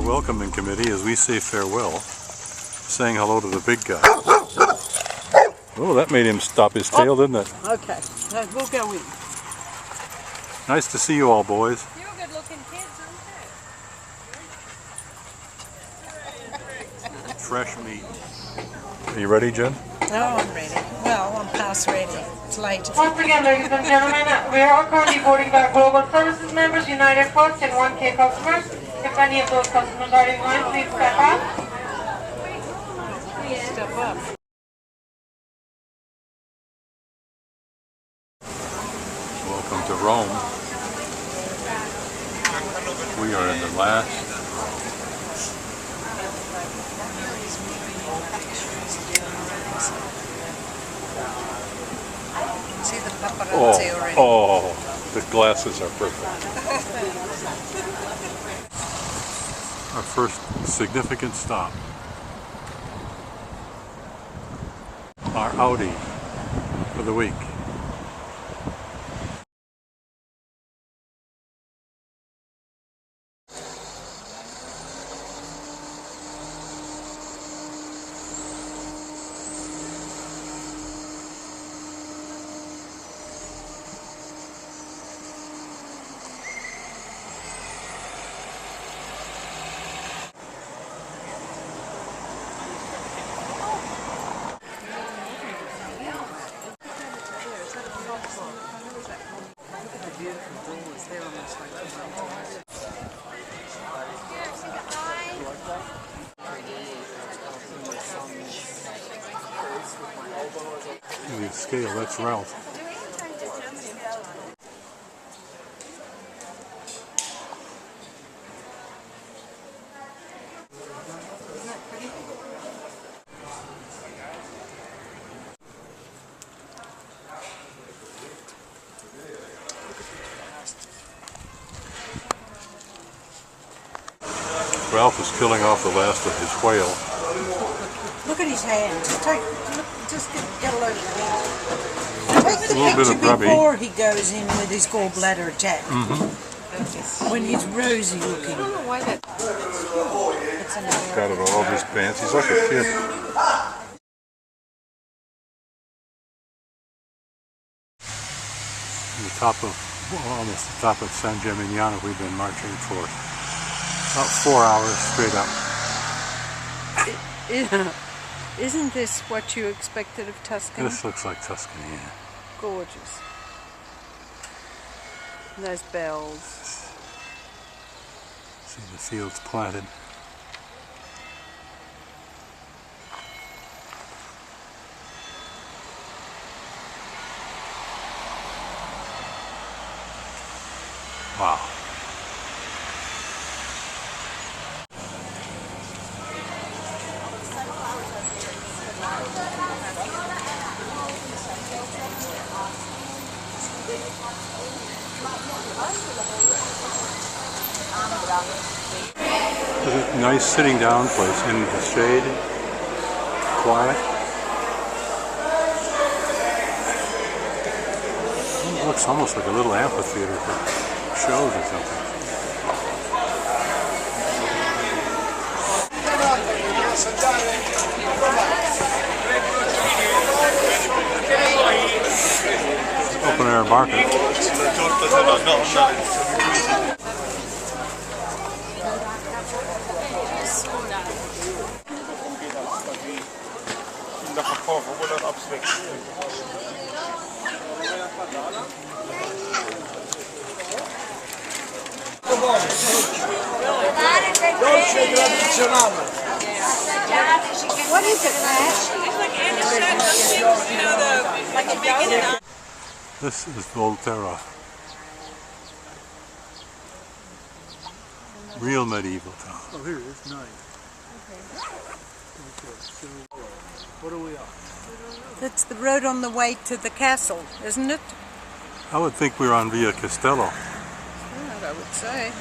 welcoming committee as we say farewell, saying hello to the big guy. Oh, that made him stop his tail, didn't it? Okay, so we'll go in. Nice to see you all, boys. You're good looking kids, aren't you? Fresh meat. Are you ready, Jen? Oh, I'm ready. Well, I'm past ready. It's late. Once again, ladies and gentlemen, we are currently boarding back Global Services members, United Plus, and 1K customers. If any of those customers are in line, please step up. Step up. Welcome to Rome. We are in the last See the paparazzi already. Oh, the glasses are perfect. Our first significant stop. Our Audi for the week. The scale, that's Ralph. Ralph is killing off the last of his whale. Look at his hands. Just get a load of it. Take the picture before he goes in with his gallbladder attack. When he's rosy looking. I don't know why that. Got it all over his pants. He's like a kid. Almost the top of San Gimignano, we've been marching for about 4 hours straight up. Yeah. Isn't this what you expected of Tuscany? This looks like Tuscany, yeah. Gorgeous. And those bells. See the fields planted. Wow. It's a nice sitting down place in the shade, quiet. It looks almost like a little amphitheater for shows or something. Open air market. What is it, Matt? This is Volterra. Real medieval town. Oh, here it is. Nice. Okay, so what are we on? That's the road on the way to the castle, isn't it? I would think we're on Via Castello. I would say.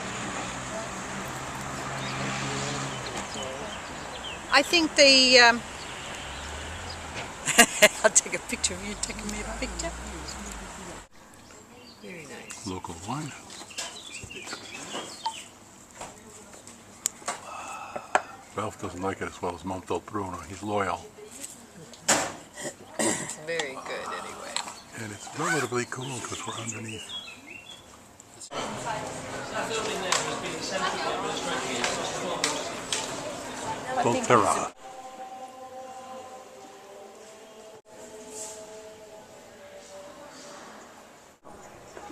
I think the... I'll take a picture of you taking me a picture. Very nice. Local wine. Wow. Ralph doesn't like it as well as Montalbruno. He's loyal. Very good, anyway. And it's relatively cool because we're underneath. Volterra.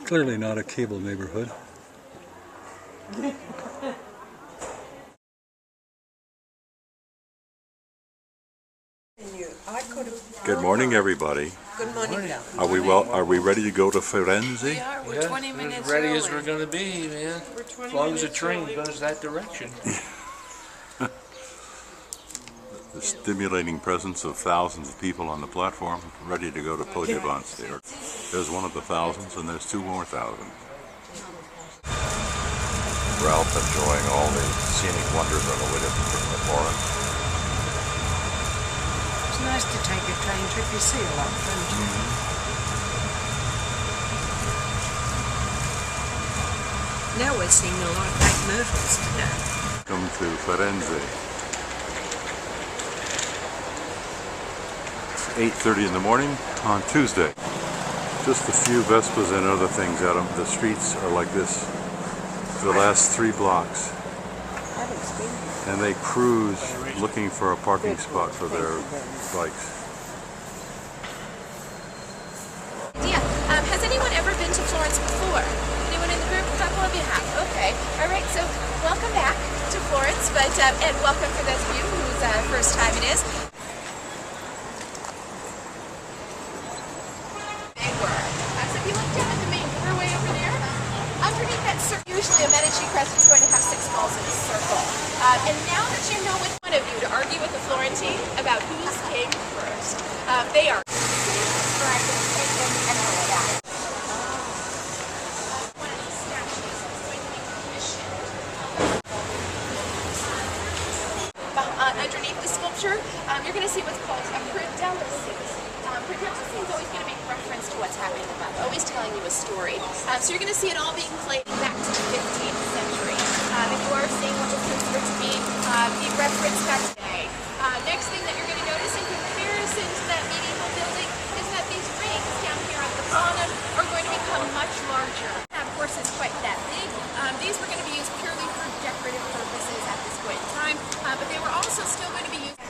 Clearly not a cable neighborhood. Good morning, everybody. Good morning, Are we ready to go to Firenze? We're 20 minutes ready early. as we're gonna be, man. As long as the train goes that direction. The stimulating presence of thousands of people on the platform ready to go to Poggiobanzi. There's one of the thousands and there's 2 more thousand. Ralph enjoying all the scenic wonders on the way to Florence. It's nice to take a train trip. You see a lot, don't you? Now we're seeing a lot of black myrtles today. Come to Firenze. It's 8:30 in the morning on Tuesday. Just a few Vespas and other things out of the streets are like this for the last 3 blocks. And they cruise looking for a parking spot for their bikes. Yeah. Has anyone ever been to Florence before? Anyone in the group? A couple of you have. Okay. All right. So welcome back to Florence, but and welcome for those of you whose first time it is. They were. So if you look down at the main doorway over there, underneath that circle, usually a Medici crest is going to have 6 balls in a circle. And now that you know which one of you to argue with the Florentine about whose came first, they are. Underneath the sculpture, you're going to see what's called a predelices. Predelices is always going to make reference to what's happening above, always telling you a story. So you're going to see it all being played back to the 15th century. If you are seeing what was considered to be the reference back today. Next thing that you're going to notice in comparison to that medieval building is that these rings down here at the bottom are going to become much larger. Of course, it's quite that big. These were going to be used purely for decorative purposes at this point in time, but they were also still going to be used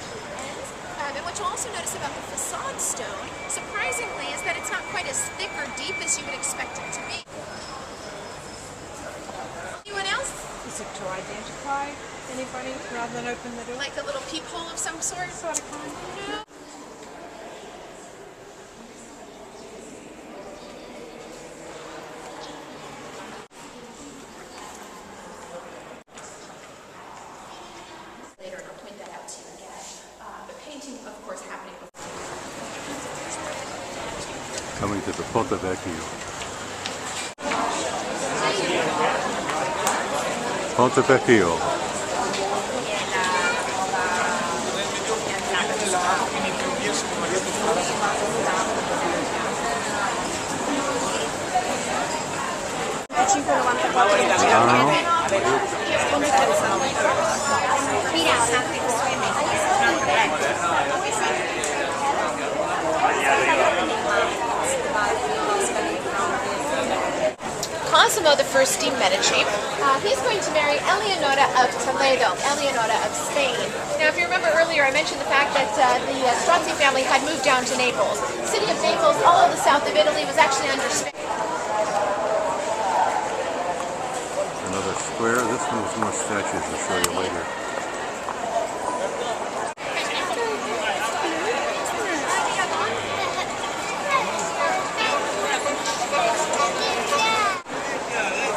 and what you'll also notice about the facade stone, surprisingly, is that it's not quite as thick or deep as you would expect it to be. Anyone else? Is it to identify anybody rather than open the door? Like a little peephole of some sort? Sort of kind. No. Later, and I'll point that out to you again. The painting, of course, happening before. Coming to the Ponte Vecchio. Ponte Vecchio. Cosimo the First de Medici, he's going to marry Eleonora of Toledo, Eleonora of Spain. Now, if you remember earlier, I mentioned the fact that the Strozzi family had moved down to Naples. The city of Naples, all of the south of Italy, was actually under Spain. Another square. This one has more statues I'll show you later.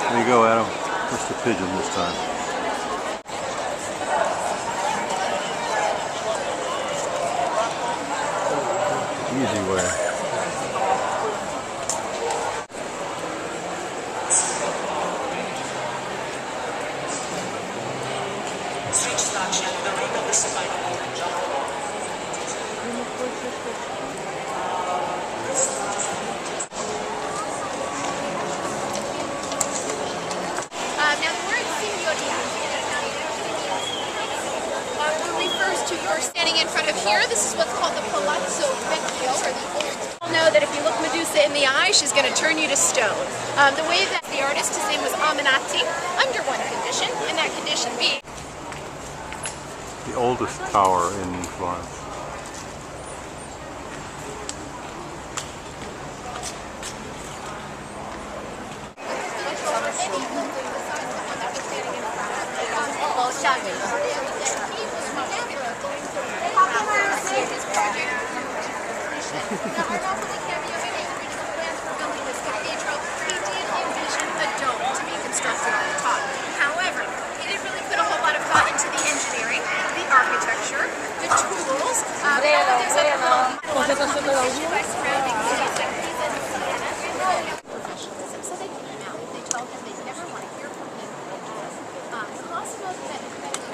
There you go, Adam. Just a pigeon this time. Easy way. Now, the word signoria standing in front of here, this is what's called the Palazzo Vecchio, or the old. You'll know that if you look Medusa in the eye, she's going to turn you to stone. The way that the artist, his name was Aminati, under one condition, and that condition being The oldest tower in Florence. However, he didn't really put a whole lot of thought into the engineering, the architecture, the tools, all of those other little by surrounding cities like Pisa and Siena. Professionalism. So they came out. They told him they never want to hear from him again. Cosimo de' Medici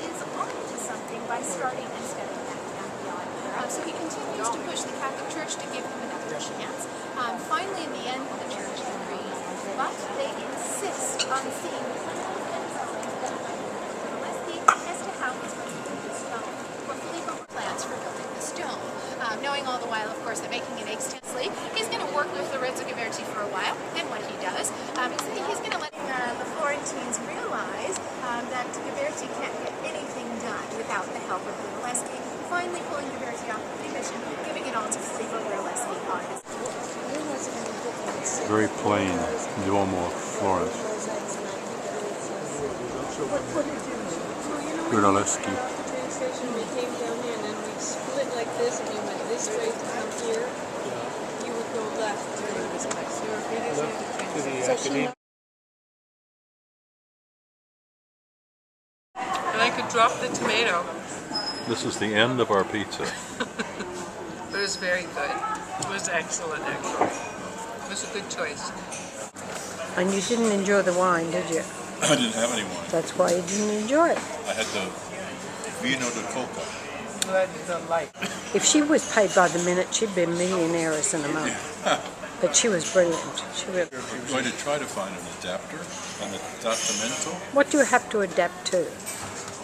is onto something by starting and studying that beyond. So he continues to push the Catholic Church to give him another chance. Finally, in the end, the Church agrees, but they insist on seeing as to how he's going to build the stone. What Filippo plans for building the stone. Knowing all the while, of course, that making it extensively, he's going to work with Lorenzo Ghiberti for a while. Then what he does, he's going to let the Florentines realize that Ghiberti can't get anything done without the help of Brunelleschi. Finally pulling Ghiberti off the commission, giving it all to Filippo Brunelleschi on his. Very plain Duomo of Florence. Brunelleschi. Train station, we came down here and then we split like this and you went this way to come here. You would go left to this place. You were previously at the train station. And I could drop the tomato. This is the end of our pizza. It was very good. It was excellent, actually. It was a good choice. And you didn't enjoy the wine, did you? I didn't have any wine. That's why you didn't enjoy it. I had the vino de coca. Glad you don't like. If she was paid by the minute, she'd be a millionaire in a month. But she was brilliant. She really. I'm going to try to find an adapter, an adaptamento. What do you have to adapt to?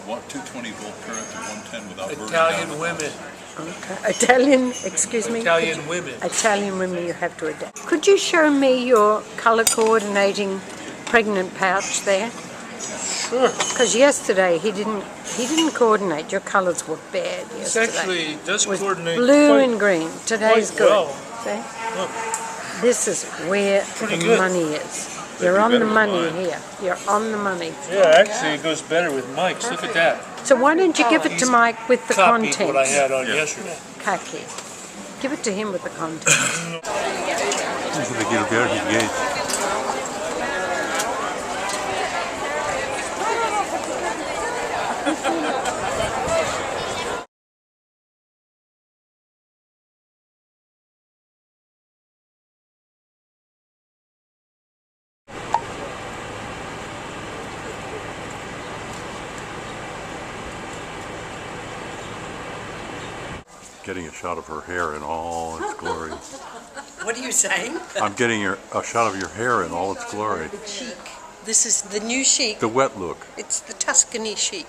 220 volt current to 110 without burning Italian down. women. Okay. Italian, excuse me? Italian women. Italian women you have to adapt. Could you show me your colour coordinating pregnant pouch there? Sure. Because yesterday he didn't coordinate. Your colours were bad This yesterday. actually does It was coordinate blue quite, and green. Today's quite good. well. See? This is where Pretty the good. money is. You're on the money here. You're on the money. Yeah, actually it goes better with Mike's. Look at that. So why don't you give it to Mike with the Copied contents? what I had on yesterday. Khaki. Give it to him with the contents. This is the Ghiberti Gate. Getting a shot of her hair in all its glory. What are you saying? I'm getting a shot of your hair in all its glory. Chic. This is the new chic. The wet look. It's the Tuscany chic.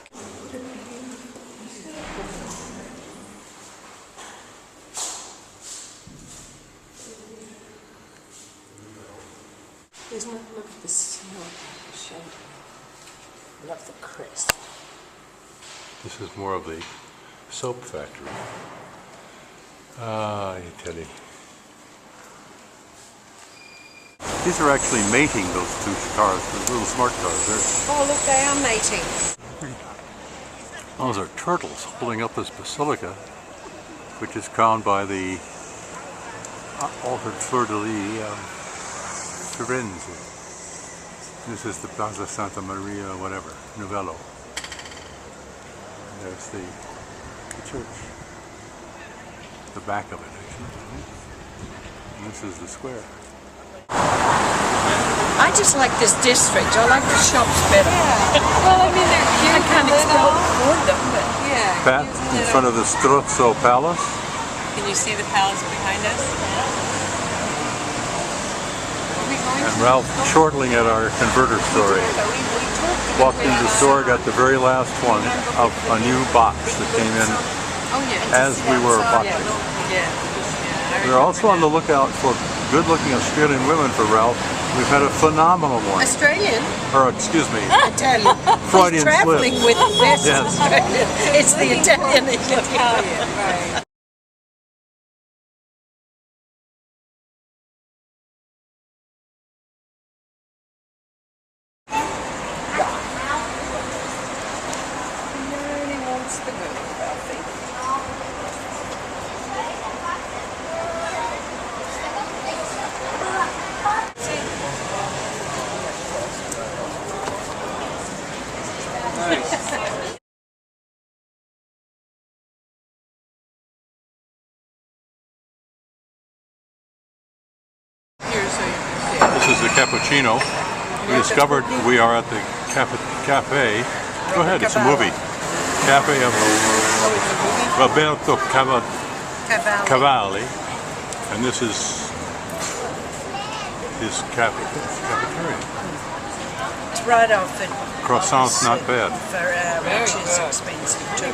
Isn't it? Look at the snow. Love the crisp. This is more of the soap factory. Ah, Italy. These are actually mating, those two cars, those little smart cars. Oh, look, they are mating. Those are turtles holding up this basilica, which is crowned by the altered fleur-de-lis Firenze. This is the Plaza Santa Maria, whatever, Novello. And there's the church. The back of it, actually. And this is the square. I just like this district. I like the shops better. Well, I mean, they're cute. I can't afford them, but Yeah. Pat, in front of the Strozzo Palace. Can you see the palace behind us? Are we going And Ralph chortling at our converter story. we talked Walked into the store, got the very last one of a new box that came in as we were boxing. We're also on the lookout for good-looking Australian women for Ralph. We've had a phenomenal one. Australian? Or, excuse me, Italian. Freudian He's traveling slip. with the best Yes. Australian. It's the Italian. Italian, right. This is the cappuccino. We discovered we are at the cafe. Go ahead, it's a movie. Cafe of Roberto Cavalli. And this is his cafeteria. It's right off it. Croissant's not bad. Which is expensive too.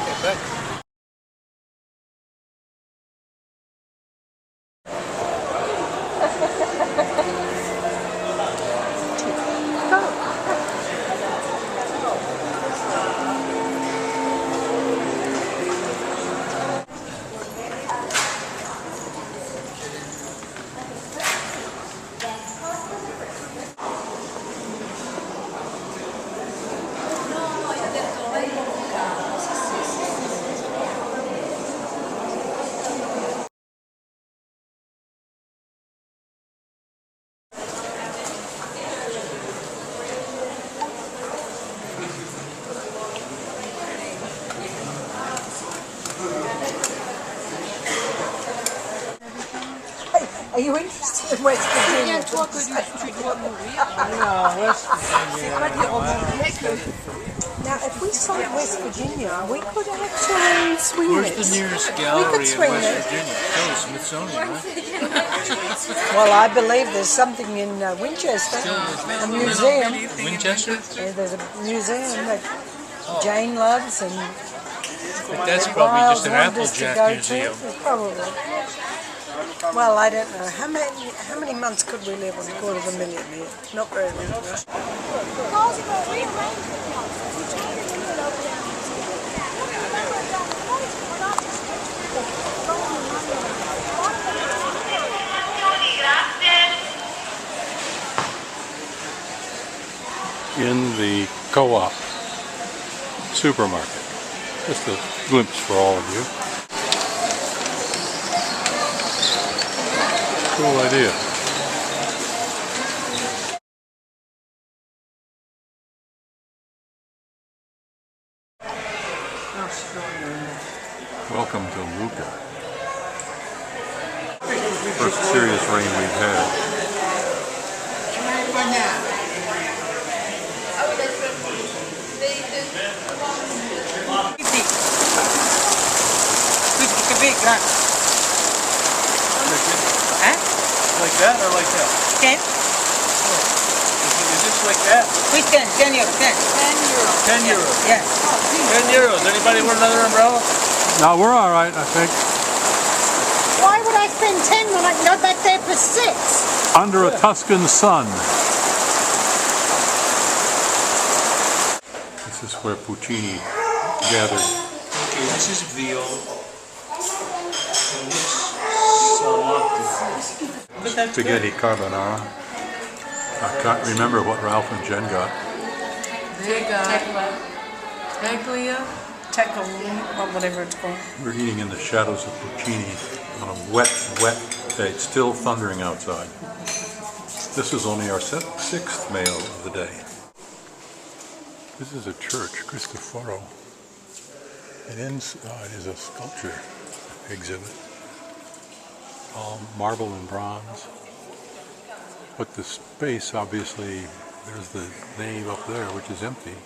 Are you interested in West Virginia? Yeah, toi que tu dois mourir. Now, if we saw West Virginia, we could actually swing Where's this. the nearest We could gallery in swing West it. Virginia? Oh, Smithsonian, right? Well, I believe there's something in Winchester, a museum. Winchester? Yeah, there's a museum that Jane loves and But that's probably just an Miles wanted us to Applejack go to. museum. Probably. Well, I don't know. How many months could we live on $250,000 here? Not very long, right? In the Co-op supermarket. Just a glimpse for all of you. Cool idea. Welcome to Lucca. First serious rain we've had. Like that or like that? 10? Is this like that? Which 10? 10 euros. 10. 10 euros. Yeah. 10 euros. Anybody want another umbrella? No, we're all right, I think. Why would I spend 10 when I can go back there for 6? Under a Tuscan sun. This is where Puccini gathered. Okay, this is veal. And this salami. Spaghetti carbonara. I can't remember what Ralph and Jen got. They got Peglia. Teckle, or whatever it's called. We're eating in the shadows of Puccini on a wet day. It's still thundering outside. This is only our sixth meal of the day. This is a church, Cristoforo. And inside is a sculpture exhibit. All marble and bronze. But the space, obviously, there's the nave up there, which is empty,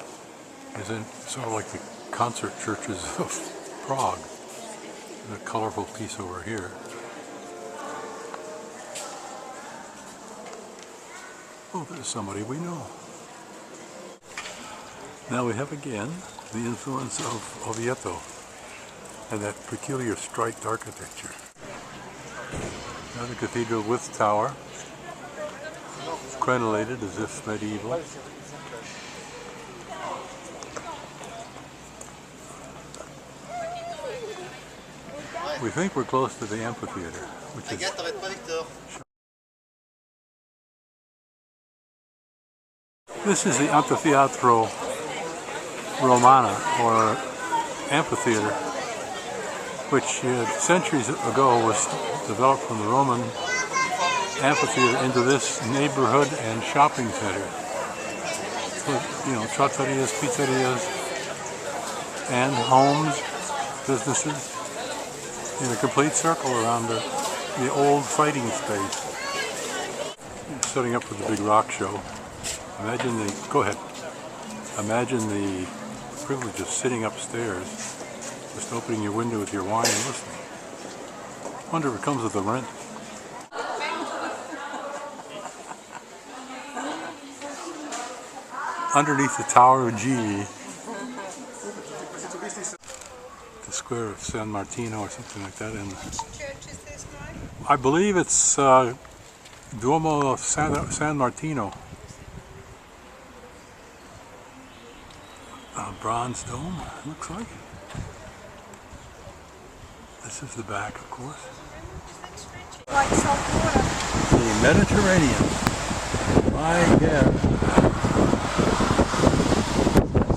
isn't sort of like the concert churches of Prague. The colorful piece over here. Oh, there's somebody we know. Now we have again the influence of Oviedo and that peculiar striped architecture. Another cathedral with tower, crenellated as if medieval. We think we're close to the amphitheater, which is this is the Anfiteatro Romana, or amphitheater, which centuries ago was developed from the Roman amphitheater into this neighborhood and shopping center. So, you know, trattorias, pizzerias, and homes, businesses, in a complete circle around the old fighting space. Setting up for the big rock show. Imagine the privilege of sitting upstairs, just opening your window with your wine and listening. Wonder if it comes with the rent. Underneath the Tower of G, the square of San Martino or something like that. And Which church is this, Mike? I believe it's Duomo of San Martino. Bronze dome, looks like. This is the back, of course. Like salt water. The Mediterranean. My God.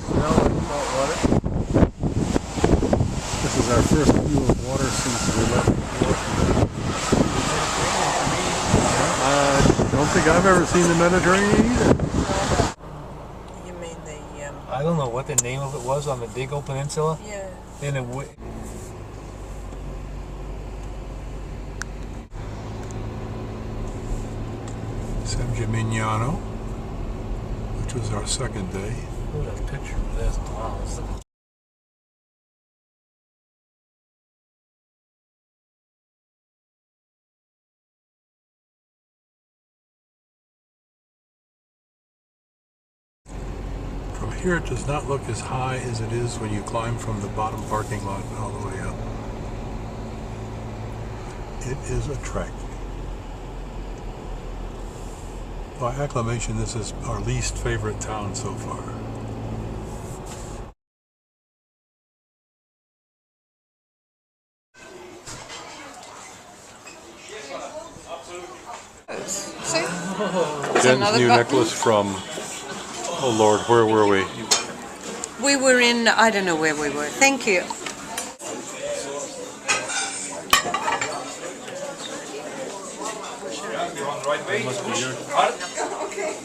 Smell of salt water. This is our first view of water since we left Washington. I don't think I've ever seen the Mediterranean either. You mean the, I don't know what the name of it was on the Diego Peninsula. yeah. And it San Gimignano, which was our second day. Look at a picture of this. Wow. From here it does not look as high as it is when you climb from the bottom parking lot all the way up. It is attractive. By acclamation, this is our least favorite town so far. See? Jen's another new button. necklace from, oh Lord, where were we? We were in, I don't know where we were. Thank you.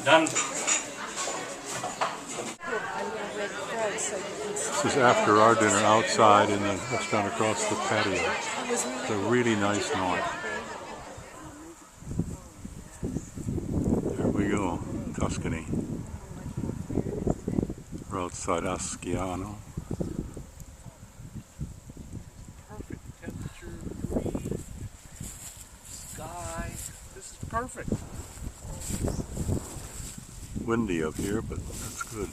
Done. This is after our dinner outside in the restaurant across the patio. It's a really nice night. There we go, Tuscany. We're outside Asciano. Perfect temperature, green sky. This is perfect. Windy up here, but that's good.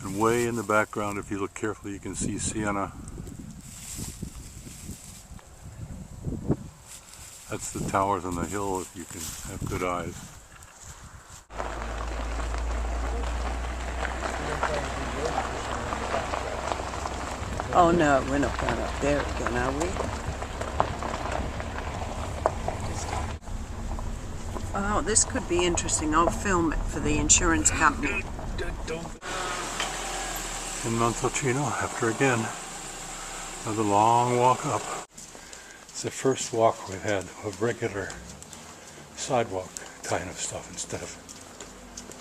And way in the background, if you look carefully, you can see Siena. That's the towers on the hill if you can have good eyes. Oh no, we're not going up there again, are we? Oh, this could be interesting. I'll film it for the insurance company. In Montalcino, after again, another long walk up. It's the first walk we've had of regular sidewalk kind of stuff instead of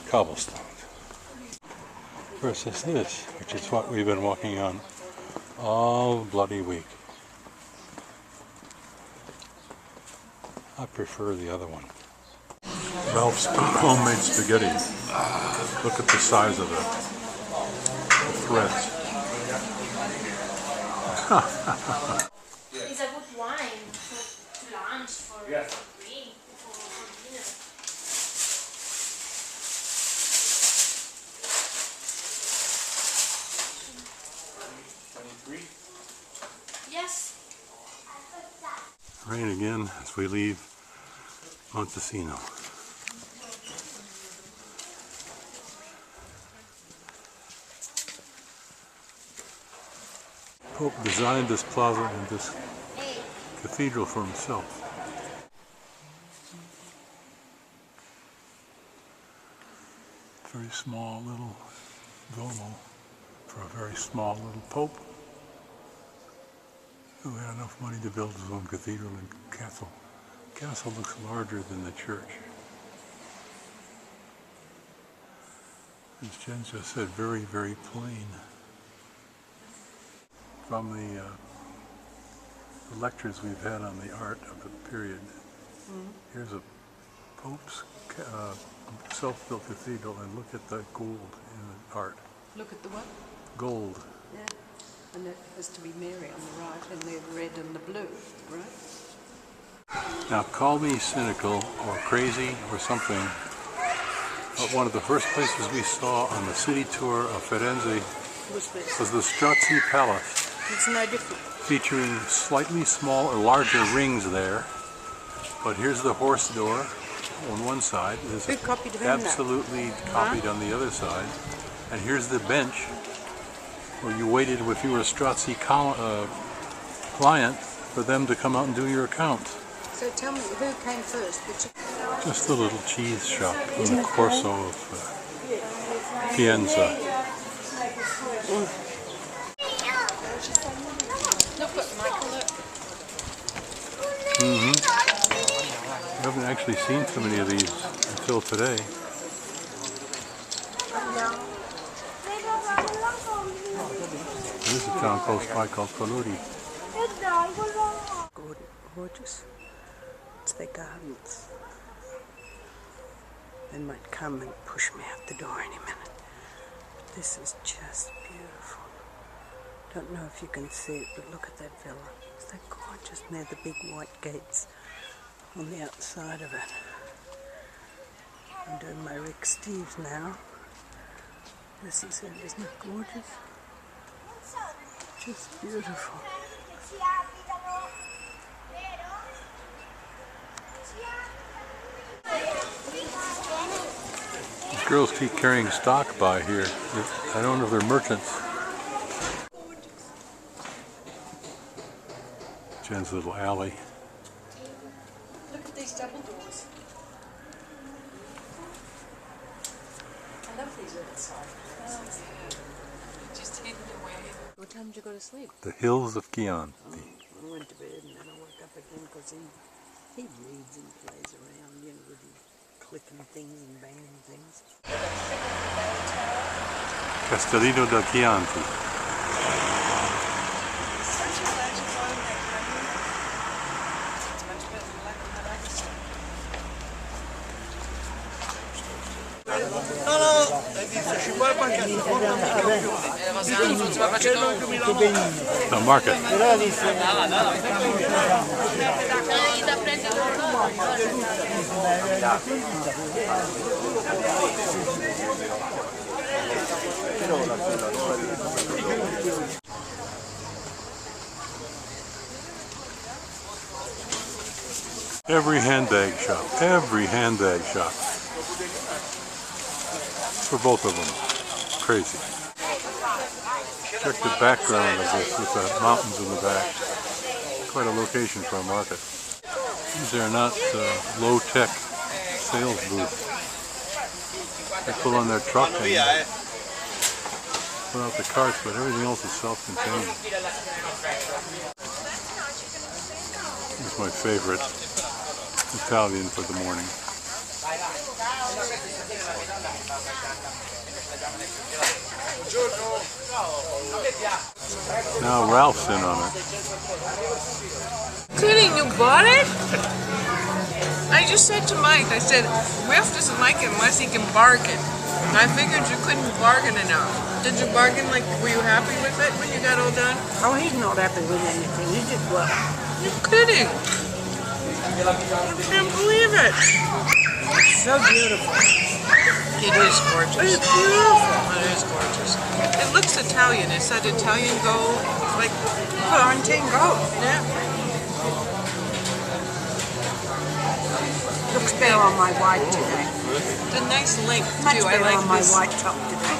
cobblestones. Versus this, which is what we've been walking on all bloody week. I prefer the other one. Ralph's homemade spaghetti. Look at the size of it. The threads. It's a good wine to lunch, for drink, for dinner. Yes. Rain again as we leave Montesino. Pope designed this plaza and this cathedral for himself. Very small little Duomo for a very small little pope who had enough money to build his own cathedral and castle. The castle looks larger than the church. As Jen just said, very, very plain. From the lectures we've had on the art of the period, here's a Pope's self-built cathedral, and look at the gold in the art. Look at the what? Gold. Yeah. And that has to be Mary on the right, and the red and the blue, right? Now call me cynical or crazy or something, but one of the first places we saw on the city tour of Firenze was the Strozzi Palace. It's no different. Featuring slightly small or larger rings there. But here's the horse door on one side. There's Who copied whom that? absolutely copied on the other side. And here's the bench where you waited if you were a Strozzi client for them to come out and do your account. So tell me, who came first? Just a little cheese shop in the Corso of Pienza. I haven't actually seen so many of these until today. This is a town close by called Coluri. Gorgeous. It's their gardens. They might come and push me out the door any minute. But this is just beautiful. Don't know if you can see it, but look at that villa. Is that gorgeous? And they're the big white gates on the outside of it. I'm doing my Rick Steves now. This is it, isn't it gorgeous? Just beautiful. These girls keep carrying stock by here. I don't know if they're merchants. Jen's little alley. Look at these double doors. I love these outside. Just hidden away. What time did you go to sleep? The hills of Chianti. I went to bed and then I woke up again because he reads and plays around, you know, with his clicking things and banging things. Castellino del Chianti. The market. Every handbag shop. Every handbag shop. For both of them. Crazy. Check the background of this with the mountains in the back. Quite a location for a market. These are not low-tech sales booths. They pull on their truck and put out the carts, but everything else is self-contained. This is my favorite Italian for the morning. Now Ralph's in on it. Kidding, you bought it? I just said to Mike, I said, Riff doesn't like it unless he can bargain. And I figured you couldn't bargain enough. Did you bargain? Like, were you happy with it when you got all done? Oh, he's not happy with anything. He did well. You're kidding. I can't believe it. It's so beautiful. It is gorgeous. It's beautiful. It is gorgeous. It looks Italian. It's that Italian gold. Like Florentine gold. Yeah. Looks better on my white today. It's a nice length Much too. I better like on my this. white top today.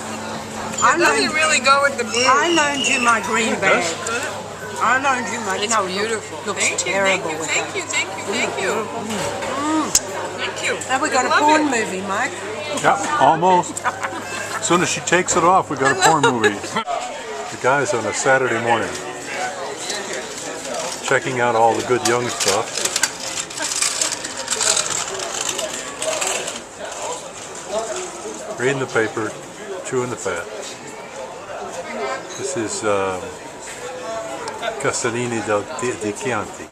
It doesn't really go with the blue. I loaned you my green bag. I loaned you my. It's no, beautiful. Looks Thank you, terrible thank you, with thank that. you, thank you, thank you. Thank you. Now we got a I love porn it. movie, Mike. Yep, almost. As soon as she takes it off, we got a porn movie. The guys on a Saturday morning, checking out all the good young stuff. Reading the paper, chewing the fat. This is Castellini di Chianti.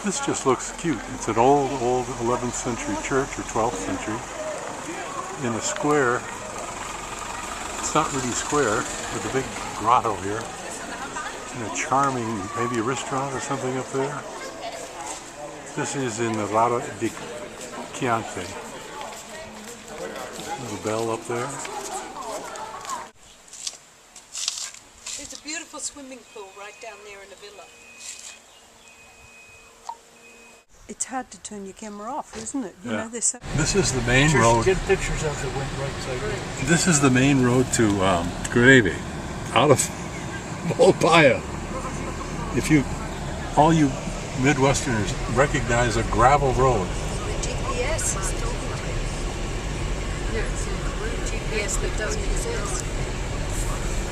This just looks cute. It's an old 11th century church or 12th century in a square. It's not really square, with a big grotto here. And a charming, maybe a restaurant or something up there. This is in the Rado di Chianti. Little bell up there. There's a beautiful swimming pool right down there in the villa. It's hard to turn your camera off, isn't it? You know, there's so This is the main road. Get pictures of the wind right side. This is the main road to Greve, out of Volpaia. If you, all you Midwesterners, recognize a gravel road. GPS is talking about it. Yeah, it's a GPS that doesn't exist.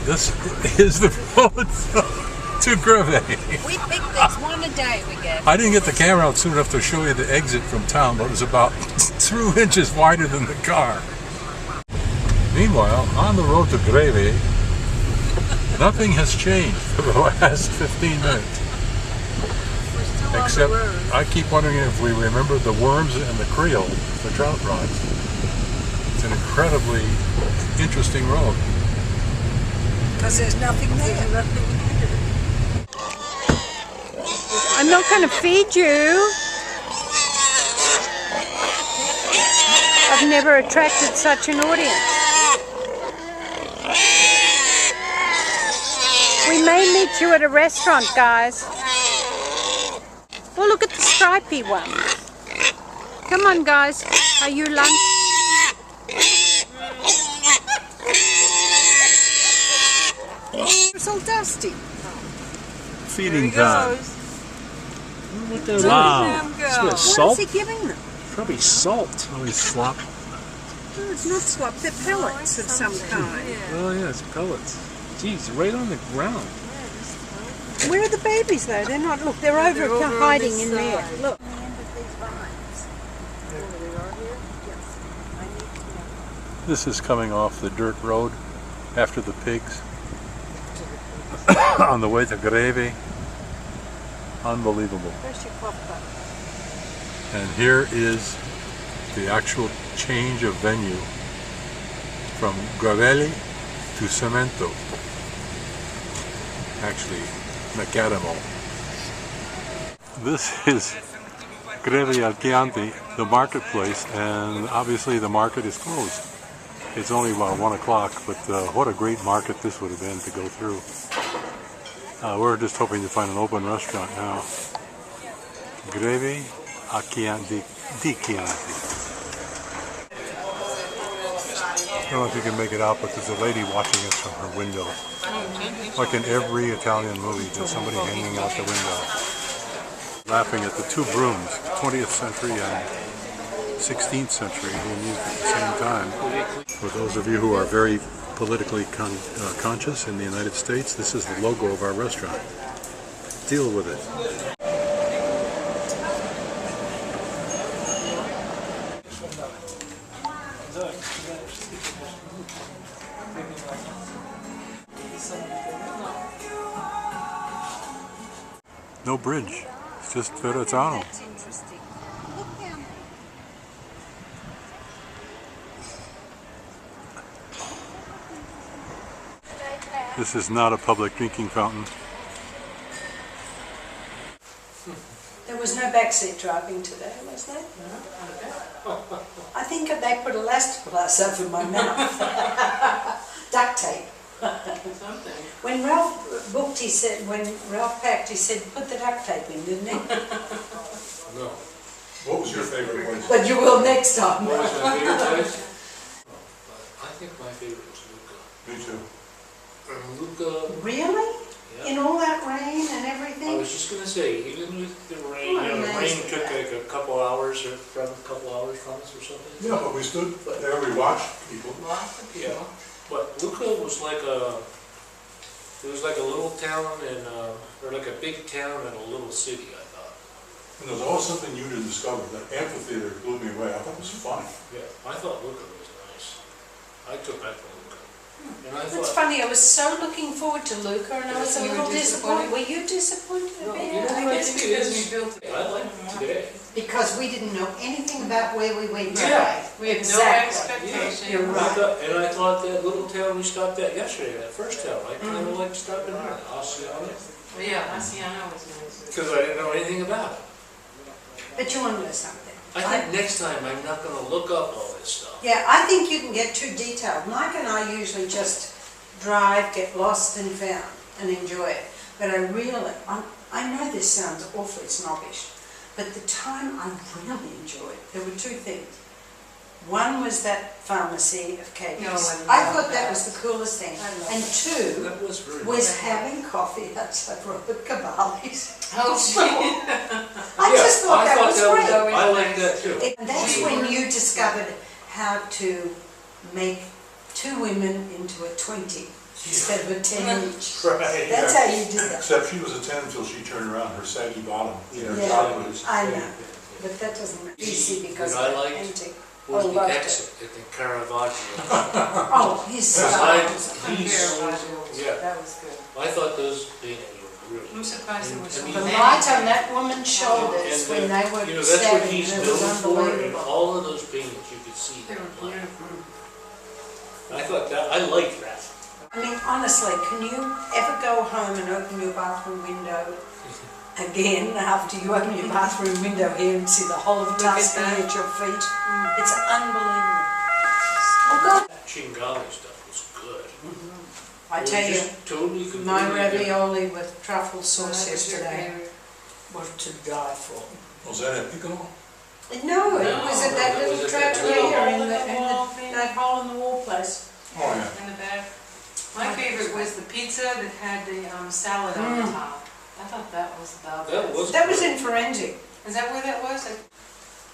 This is the road to Greve. We pick these one a day we get. I didn't get the camera out soon enough to show you the exit from town, but it was about 2 inches wider than the car. Meanwhile, on the road to Greve, nothing has changed for the last 15 minutes. Except, I keep wondering if we remember the worms and the creel, the trout rods. It's an incredibly interesting road. Because there's nothing there. I'm not going to feed you. I've never attracted such an audience. We may meet you at a restaurant, guys. Oh, look at the stripy one. Come on, guys. Are you lunch? It's all dusty. Feeding time. Wow. What is Salt? he giving them? Probably salt. Always slop. Oh, it's not slop, they're pellets of some kind. Oh yeah, it's pellets. Jeez, right on the ground. Where are the babies though? They're not, look, they're over hiding in there. Look. This is coming off the dirt road after the pigs on the way to Greve. Unbelievable. And here is the actual change of venue from Gravelli to Cemento. Actually, Macadamo. This is Greve al Chianti, the marketplace, and obviously the market is closed. It's only about 1 o'clock, but what a great market this would have been to go through. We're just hoping to find an open restaurant now. Greve al Chianti di Chianti. I don't know if you can make it out, but there's a lady watching us from her window. Like in every Italian movie, there's somebody hanging out the window. Laughing at the two brooms, 20th century and 16th century, being used at the same time. For those of you who are very politically conscious in the United States, this is the logo of our restaurant. Deal with it. No bridge, it's just Verrazzano. That's interesting. Look down there. This is not a public drinking fountain. There was no backseat driving today, was there? I think they put elastoplas over my mouth. Duct tape. When Ralph booked, he said, when Ralph packed, he said, put the duct tape in, didn't he? No. What was your favorite place? But you will next time. What was my favorite place? I think my favorite was Luca. Me too. Luca, Really? yeah. In all that rain and I everything? was just gonna say, even with the rain, you know, the rain Amazing. took like a couple hours from us or something. Yeah, but we stood there, we watched people. Yeah, but Luca was like it was like a little town or like a big town and a little city, I thought. And there was always something new to discover. That amphitheater blew me away. I thought it was funny. Yeah, I thought Luca was nice. I took that to Luca. And I It's thought, funny, I was so looking forward to Luca and I was a You were little disappointed. disappointed? Were you disappointed a no, bit? you know I what guess think because it is? we built it. I liked it today. Because we didn't know anything about where we went Yeah. today. We had no Exactly. expectation. You're And right. I thought that little town we stopped at yesterday, that first town, I kind of like stopping there, Oceana, Yeah, Asiana was nice. because I didn't know anything about it. But you want to know something? I think next time I'm not going to look up all this stuff. Yeah, I think you can get too detailed. Mike and I usually just drive, get lost and found, and enjoy it. But I know this sounds awfully snobbish, but the time I really enjoyed, there were two things. One was that pharmacy of cakes. No, I thought that was the coolest thing. And two That was very was having coffee outside Robert Cavalli's. Oh, I just thought that was great. I like that too. And that's when you discovered how to make two women into a 20 instead of a 10 each. Right. That's how you did that. Except she was a 10 until she turned around, her saggy bottom. Yeah. Her Yeah. bottom was- I know, but that doesn't make easy because What I of liked antique. was I the loved it. exit at the Caravaggio. Oh, he's I, so yeah, That was good. I thought those paintings were really. I'm surprised there was so I mean, the many. light on that woman's shoulders And when they were you know, that's what standing, he's it known was for, and unbelievable. all of those paintings you could see They that. were beautiful. I thought that, I liked that. I mean, honestly, can you ever go home and open your bathroom window again after you open your bathroom window here and see the whole of Tuscany that. at your feet? It's unbelievable. Oh God! That Chingali stuff was good. I It was tell you, just totally my completely different. ravioli with truffle sauce That was your yesterday favorite. was to die for. Was that at Piccolo? No, it was at that it was little at that trattoria little in hole in the wall thing. that hole in the wall place. Oh, yeah. In the back. My favorite was the pizza that had the salad on the top. I thought that was the best. That was That was good. in Forensic. Is that where that was?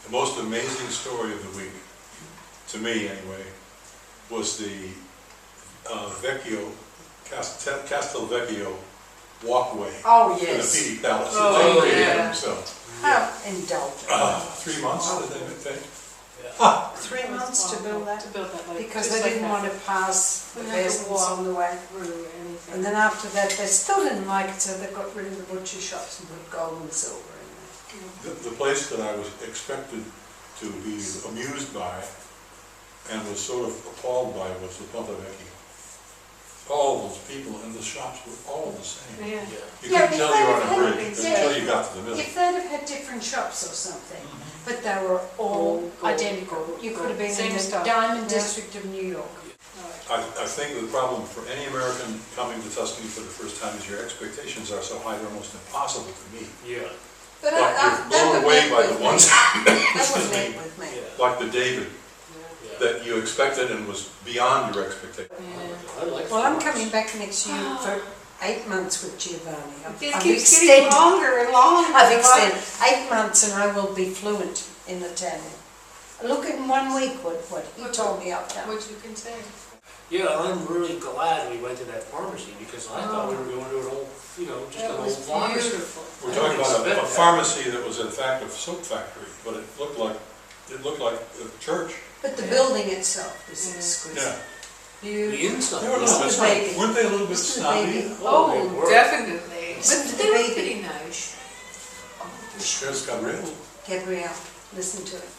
The most amazing story of the week, to me anyway, was the Castelvecchio walkway Oh, to the yes. Pitti Palace. Oh, They created yeah. themselves. How indulgent. 3 months, did they think? 3 months to build that. To build that, like, Because just they like didn't that. want to pass the Wouldn't have to peasants walk. on the way. Through or anything. And then after that, they still didn't like it, so they got rid of the butcher shops and put gold and silver in there. The place that I was expected to be amused by and was sort of appalled by was the Ponte Vecchio. All those people in the shops were all the same. Yeah. Yeah. You Yeah, couldn't if tell they you were had on a had- bridge yeah. until you got to the middle. If they'd have had different shops or something, but they were all Gold, identical. gold, You could have been same in the stuff. Diamond Yeah. District of New York. I think the problem for any American coming to Tuscany for the first time is your expectations are so high they're almost impossible to meet. Yeah, But Like you're that blown would away make by with the me. ones, That excuse would make me, with me. yeah, like the David yeah. that you expected and was beyond your expectations. I like Well, I'm Florence. coming back next year for 8 months with Giovanni. It I've keeps getting extended- longer and longer. I've extended 8 months and I will be fluent in Italian. Look, in 1 week what he told me I've done. What you can say. Yeah, I'm really glad we went to that pharmacy because I thought we were going to an old, you know, just That an was old pharmacy. beautiful. We're talking about expect a that. pharmacy that was in fact a soap factory, but it looked like a church. But the building itself is exquisite. Yeah. The Beautiful. inside. They were a little bit, the baby. weren't they a little bit Listen to the baby. snobby? Oh, they Oh, were. definitely. Listen to But the they were baby. pretty nice. There's Gabriel. Gabrielle, listen to it.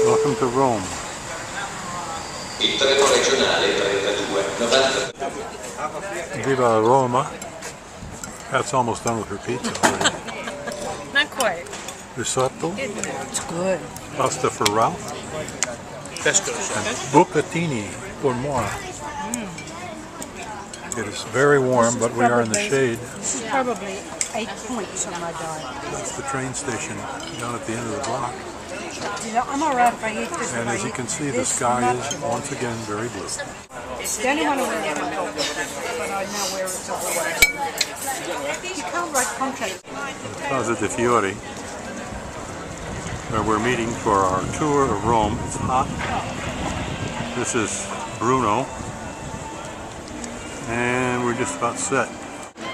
Welcome to Rome. Il treno regionale 32 90. Viva Roma. That's almost done with her pizza already. Not quite. Risotto, It's good. pasta for Ralph, Pestos. and bucatini for moi. It is very warm, but we are in the shade. This is probably 8 points on my diet. That's the train station down at the end of the block. I'm alright if I eat this. And as you can see, the sky is once again very blue. The only one I wear is my dog, but I now wear it all the way. You can't write contracts. Casa de Fiori, where we're meeting for our tour of Rome. It's hot. This is Bruno, and we're just about set. The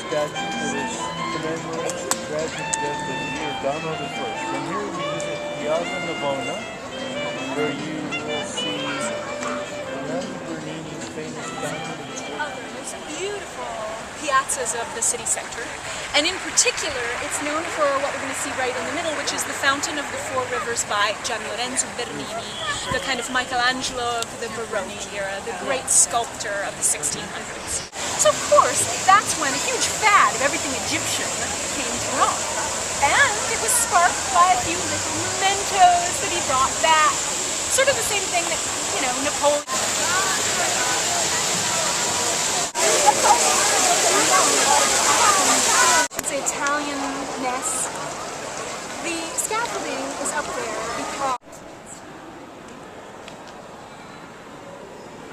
statue is commemorates the tragic death of Giordano I. From here we visit Piazza Navona, where you will see Giovanni Bernini's famous fountain. There's beautiful piazzas of the city center, and in particular it's known for what we're going to see right in the middle, which is the Fountain of the Four Rivers by Gian Lorenzo Bernini, the kind of Michelangelo of the Baroque era, the great sculptor of the 1600s. So of course, that's when a huge fad of everything Egyptian came to Rome. And it was sparked by a few little mementos that he brought back. Sort of the same thing that, you know, Napoleon... It's Italian-ness. The scaffolding is up there because...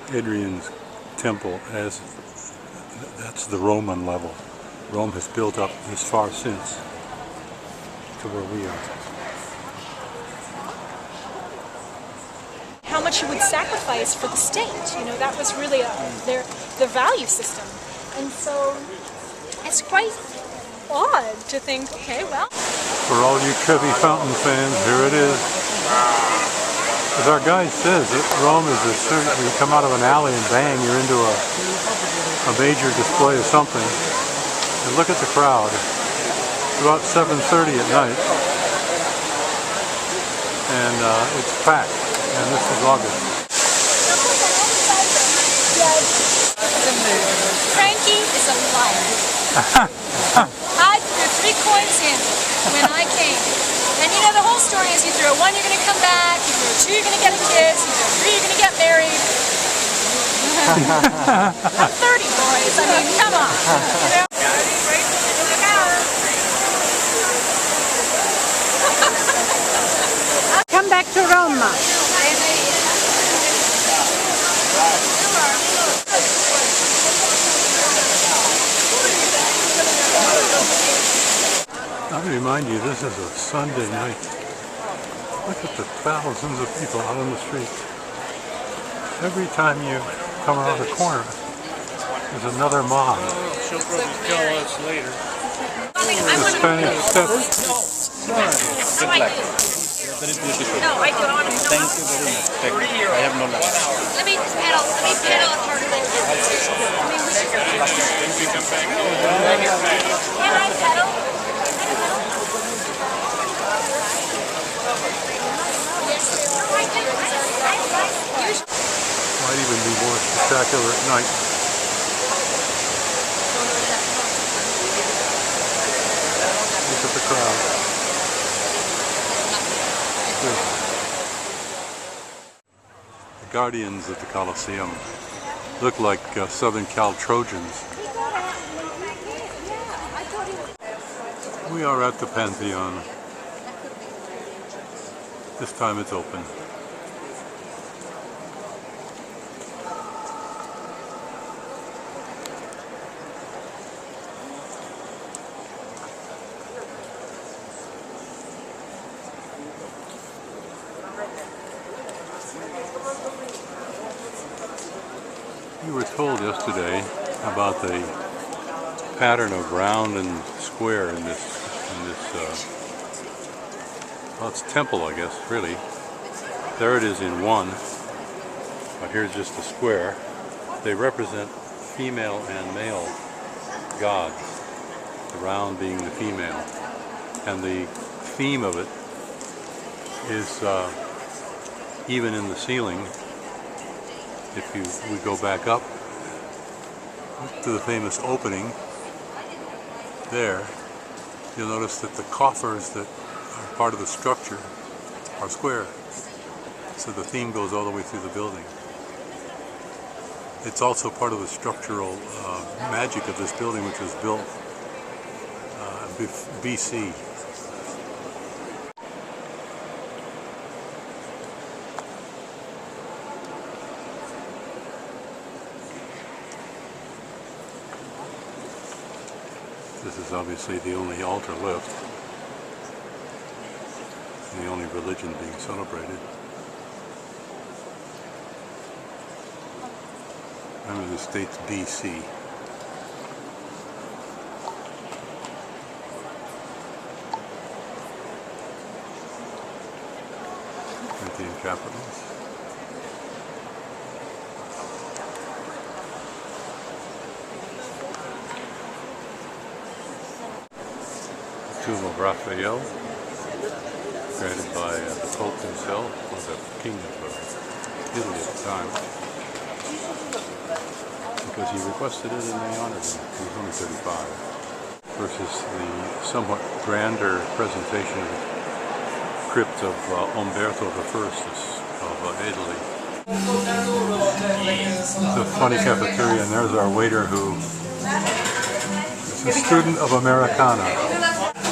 Hadrian's temple, as that's the Roman level. Rome has built up this far since to where we are. How much you would sacrifice for the state, you know, that was really the value system. And so it's quite odd to think, okay, well... For all you Trevi Fountain fans, here it is. As our guide says, Rome is you come out of an alley and bang, you're into a major display of something. And look at the crowd. It's about 7:30 at night. And it's packed. And this is August. Frankie is a liar. I threw 3 coins in when I came. And you know, the whole story is you throw 1, you're going to come back. You throw 2, you're going to get the kids. You throw 3, you're going to get married. I'm 30, boys. I mean, come on. You know? Come back to Roma. I'll remind you, this is a Sunday night. Look at the thousands of people out on the streets. Every time you come around the corner, there's another mob. She'll probably tell us later. The Spanish Steps. No, I do. I want to know. Thank you very much. I have no knowledge. Let me pedal a part of it. Can I pedal? Might even be more spectacular at night. Look at the crowd. The guardians of the Colosseum look like Southern Cal Trojans. We are at the Pantheon. This time it's open. We were told yesterday about the pattern of round and square in this well, it's temple, I guess, really. There it is in one, but here's just a square. They represent female and male gods, the round being the female. And the theme of it is even in the ceiling, If we go back up to the famous opening there, you'll notice that the coffers that are part of the structure are square. So the theme goes all the way through the building. It's also part of the structural magic of this building, which was built BC. This is obviously the only altar left, and the only religion being celebrated. Remember, the state's BC. Corinthian capitals. Tomb of Raphael, granted by the Pope himself, or the King of Italy at the time, because he requested it and they honored him. He was only 35. Versus the somewhat grander presentation of the crypt of Umberto I of Italy. It's a funny cafeteria, and there's our waiter who is a student of Americana.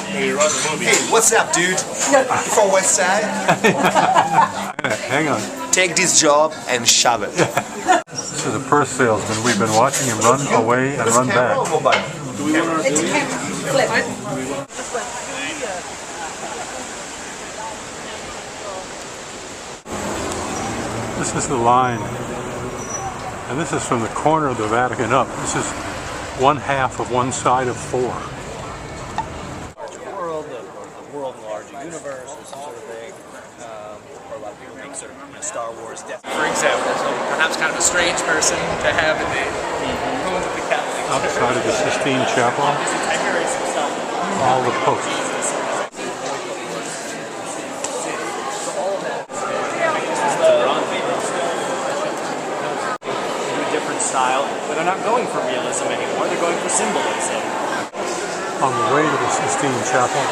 Hey, what's up, dude? From West Side? Hang on. Take this job and shove it. This is a purse salesman. We've been watching him run away and run back. It's a camera clip. This is the line, and this is from the corner of the Vatican up. This is 1/2 of one side of 4. World larger universe or some sort of thing, or a lot of people make sort of Star Wars death. For example, so perhaps kind of a strange person to have in the ruins of the Catholic Church. Outside of the Sistine Chapel, all the posts. Different style, but they're not going for realism anymore, they're going for symbolism. On the way to the Sistine Chapel,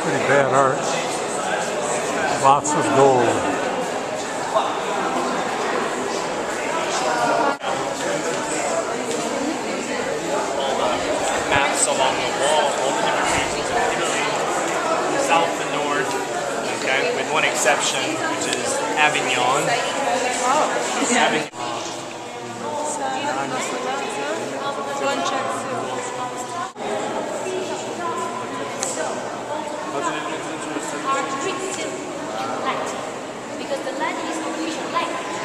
pretty bad art. Lots of gold. Maps along the wall, all the different regions of Italy, south and north, okay, with one exception, which is Avignon. Avignon. Because the Latin is the official language.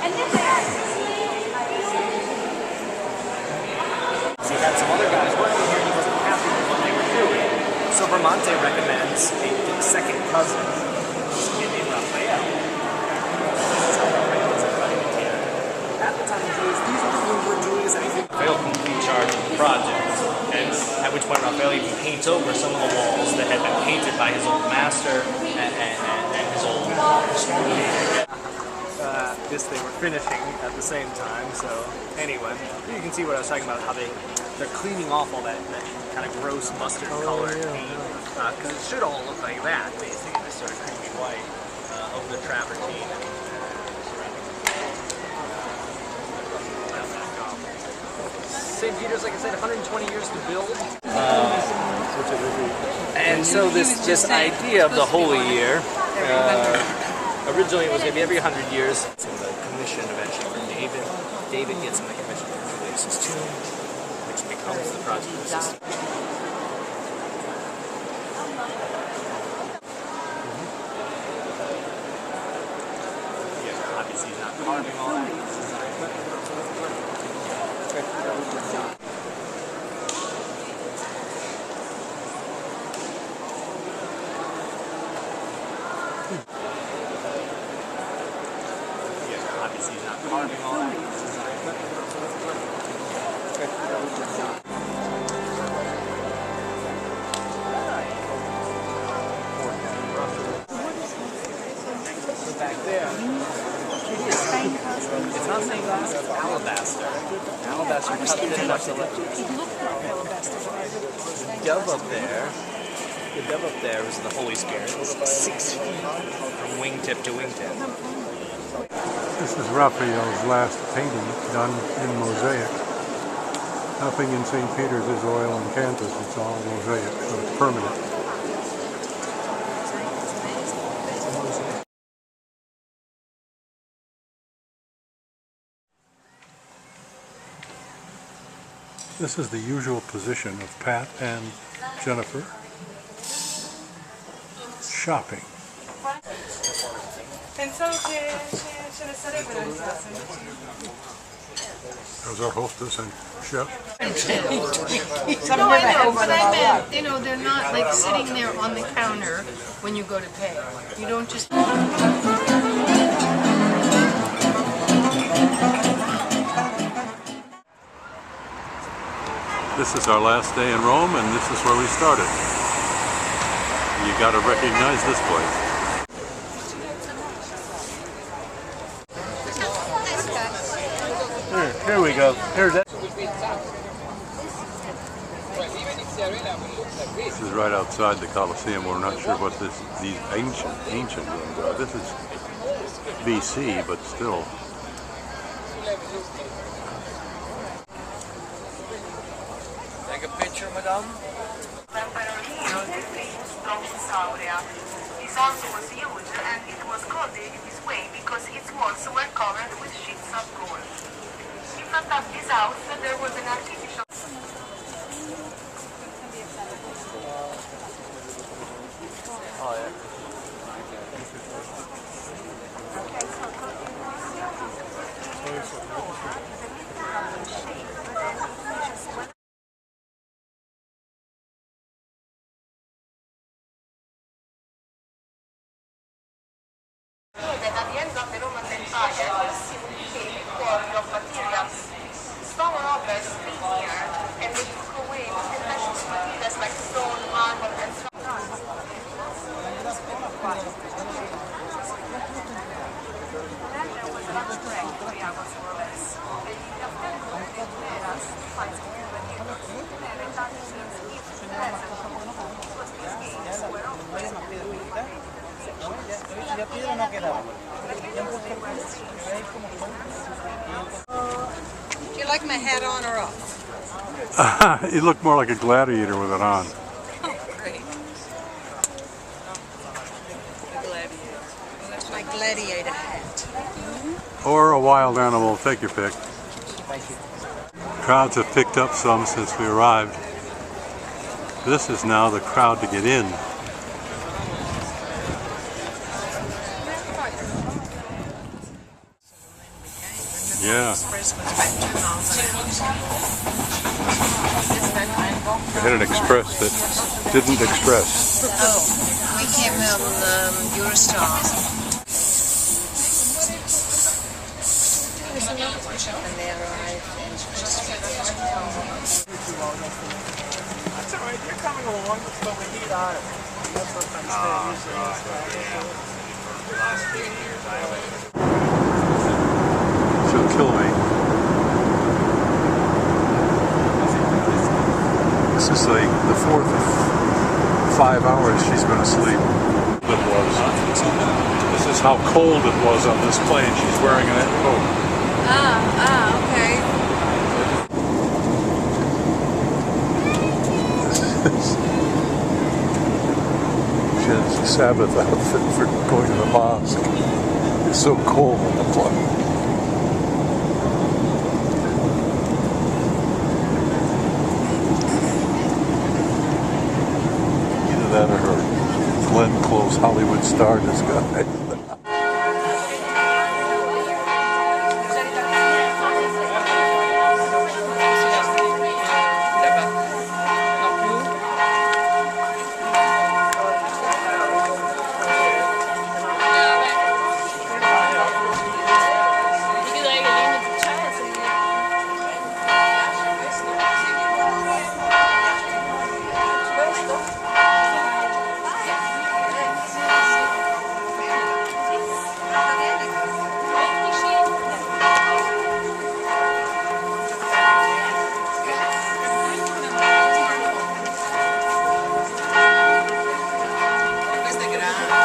And then there are So you had some other guys working here and he wasn't happy with what they were doing. So Bramante recommends a second cousin, named Raphael. At the time, these people were doing anything. Raphael can be in charge of the project, and at which point Raphael even paints over some of the walls that had been painted by his old master and his old this they were finishing at the same time. So anyway, you can see what I was talking about, how they're cleaning off all that kind of gross mustard colored paint, because it should all look like that, basically, this sort of creamy white over the travertine. St. Peter's, like I said, 120 years to build. And so this idea of the Holy Year, originally it was going to be every 100 years. So the commission eventually from David. David gets in the commission for Julius' tomb, which becomes the project of the system. Yeah, obviously he's not carving all that. He's designing it. Obviously he's not carving all that. He's designing it. dove up there. The dove up there was the Holy Spirit. It's 6 feet from wingtip to wingtip. This is Raphael's last painting done in mosaic. Nothing in St. Peter's is oil and canvas, it's all mosaic, so it's permanent. This is the usual position of Pat and Jennifer shopping. There's our hostess and chef. No, I know, but I meant, you know, they're not like sitting there on the counter when you go to pay. You don't just... This is our last day in Rome, and this is where we started. You gotta recognize this place. Here we go. Here's that. This is right outside the Colosseum. We're not sure what these ancient rooms are. This is BC, but still. Take a picture, madame. This also was huge, and it was called this way because its walls were covered with sheets of gold. In front of this house, there was an artificial... Oh, yeah. At the end of the Roman Empire, came quality of materials. Some robbers came here and they took away the precious materials like stone, marble, and so Do you like my hat on or off? You look more like a gladiator with it on. Oh, great. Gladiator. That's my gladiator hat. Or a wild animal, take your pick. Crowds have picked up some since we arrived. This is now the crowd to get in. Yeah. We had an express that didn't express. Oh, we came on Eurostar. And they arrived and just... That's alright, you're coming along, but we need on it. That's what I'm saying. For the last few years, I haven't... She'll kill me. This is like the fourth of 5 hours she's been asleep. It was. This is how cold it was on this plane. She's wearing a coat. okay. She has a Sabbath outfit for going to the mosque. It's so cold on the plane. Either that or her Glenn Close Hollywood star disguise. Bye.